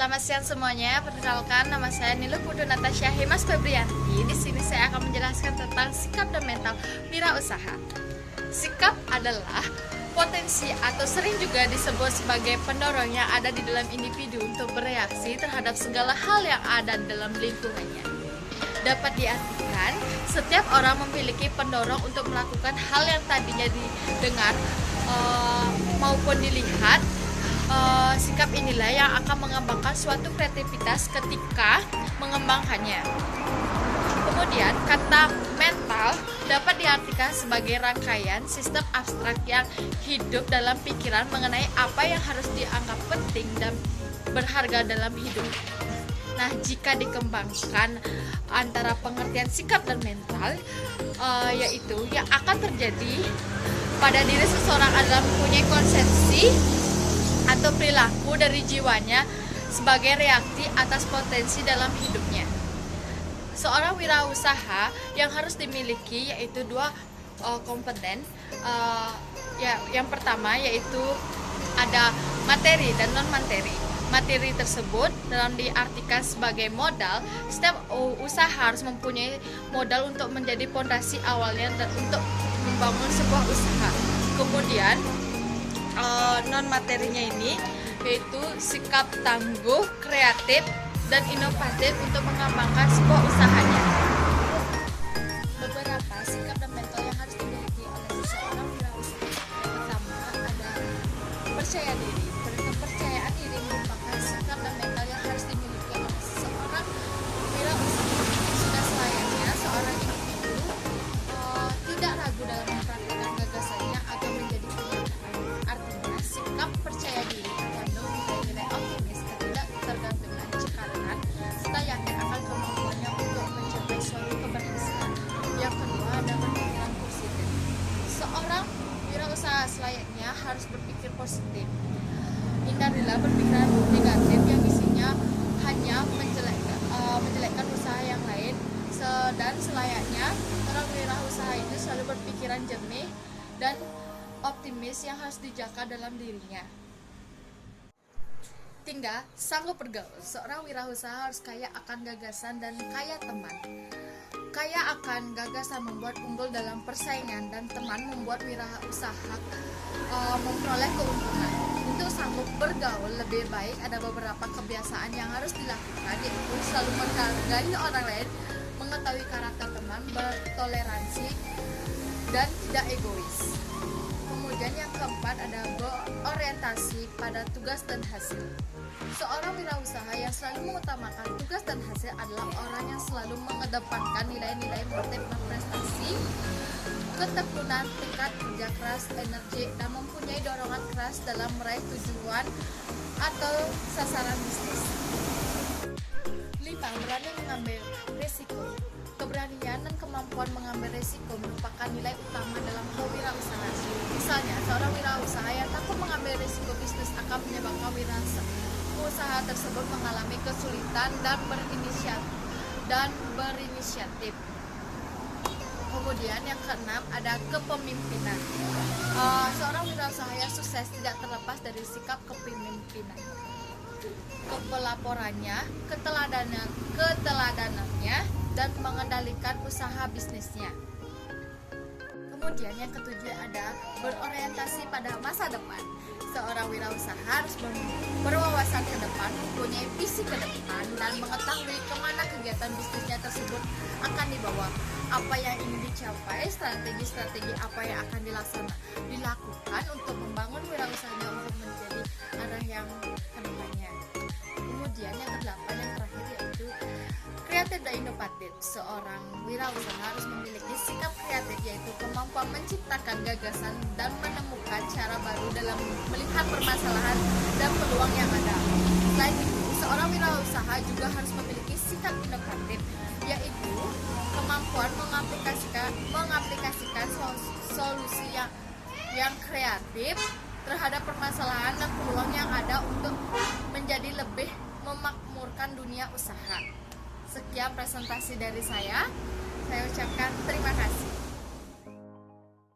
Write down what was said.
Selamat siang semuanya. Perkenalkan, nama saya Nilu Pudu Natasha Hemas Febrianti. Di sini saya akan menjelaskan tentang sikap dan mental wirausaha. Sikap adalah potensi atau sering juga disebut sebagai pendorong yang ada di dalam individu untuk bereaksi terhadap segala hal yang ada dalam lingkungannya. Dapat diartikan, setiap orang memiliki pendorong untuk melakukan hal yang tadinya didengar maupun dilihat. Sikap inilah yang akan mengembangkan suatu kreativitas ketika mengembangkannya. Kemudian, kata mental dapat diartikan sebagai rangkaian sistem abstrak yang hidup dalam pikiran mengenai apa yang harus dianggap penting dan berharga dalam hidup. Nah, jika dikembangkan antara pengertian sikap dan mental, yaitu yang akan terjadi pada diri seseorang adalah mempunyai konsepsi atau perilaku dari jiwanya sebagai reaksi atas potensi dalam hidupnya. Seorang wirausaha yang harus dimiliki yaitu dua kompeten. Yang pertama yaitu ada materi dan non materi. Materi tersebut dalam diartikan sebagai modal. Setiap usaha harus mempunyai modal untuk menjadi fondasi awalnya dan untuk membangun sebuah usaha. Kemudian non materinya ini yaitu sikap tangguh, kreatif, dan inovatif untuk mengembangkan sebuah usahanya. Beberapa sikap dan mental yang harus dimiliki oleh seseorang wirausaha. Pertama ada percaya diri. Kepercayaan diri merupakan sikap dan mental yang harus dimiliki oleh seseorang wirausaha. Sudah selayaknya seorang individu tidak ragu dalam mempraktikkan gagasannya atau menjadi artinya sikap percaya diri mengandung nilai-nilai optimis, ketidaktergantungan, cekatan, serta yakin akan kemampuannya untuk mencapai suatu keberhasilan. Yang kedua ada berpikiran positif. Seorang wirausaha selayaknya harus berpikir positif. Hindarilah berpikiran negatif yang isinya hanya menjelekkan usaha yang lain, dan selayaknya orang wirausaha itu selalu berpikiran jernih dan optimis yang harus dijaga dalam dirinya. Tinggal sanggup bergaul. Seorang wirausaha harus kaya akan gagasan dan kaya teman. Kaya akan gagasan membuat unggul dalam persaingan, dan teman membuat wirausaha memperoleh keuntungan. Untuk sanggup bergaul lebih baik ada beberapa kebiasaan yang harus dilakukan, yaitu selalu menghargai orang lain, mengetahui karakter teman, bertoleransi, dan tidak egois. Kemudian yang keempat ada berorientasi pada tugas dan hasil. Seorang wirausaha yang selalu mengutamakan tugas dan hasil adalah orang yang selalu mengedepankan nilai-nilai motif dan prestasi, ketekunan, tekad kerja keras, energi, dan mempunyai dorongan keras dalam meraih tujuan atau sasaran bisnis. 5. Berani mengambil risiko. Keberanian dan kemampuan mengambil risiko merupakan nilai utama dalam kewirausahaan. Misalnya, seorang wirausaha yang takut mengambil risiko bisnis akan menyebabkan usaha tersebut mengalami kesulitan dan berinisiatif. Kemudian yang keenam ada kepemimpinan. Seorang wirausaha yang sukses tidak terlepas dari sikap kepemimpinan, kepelaporannya, keteladanannya, dan mengendalikan usaha bisnisnya. Kemudian yang ketujuh ada berorientasi pada masa depan. Seorang wirausaha harus berwawasan ke depan, mempunyai visi ke depan, dan mengetahui kemana kegiatan bisnisnya tersebut akan dibawa, apa yang ingin dicapai, strategi apa yang akan dilakukan untuk membangun wirausahanya untuk menjadi arah yang kedepannya. Kemudian yang kedelapan yang terakhir yaitu kreatif dan inovatif. Seorang wirausaha harus memiliki sikap kreatif, yaitu kemampuan menciptakan gagasan dan menemukan cara baru dalam melihat permasalahan dan peluang yang ada. Selain itu, seorang wirausaha juga harus memiliki sikap inovatif, yaitu kemampuan mengaplikasikan solusi yang kreatif terhadap permasalahan dan peluang yang ada untuk menjadi lebih memakmurkan dunia usaha. Sekian presentasi dari saya ucapkan terima kasih.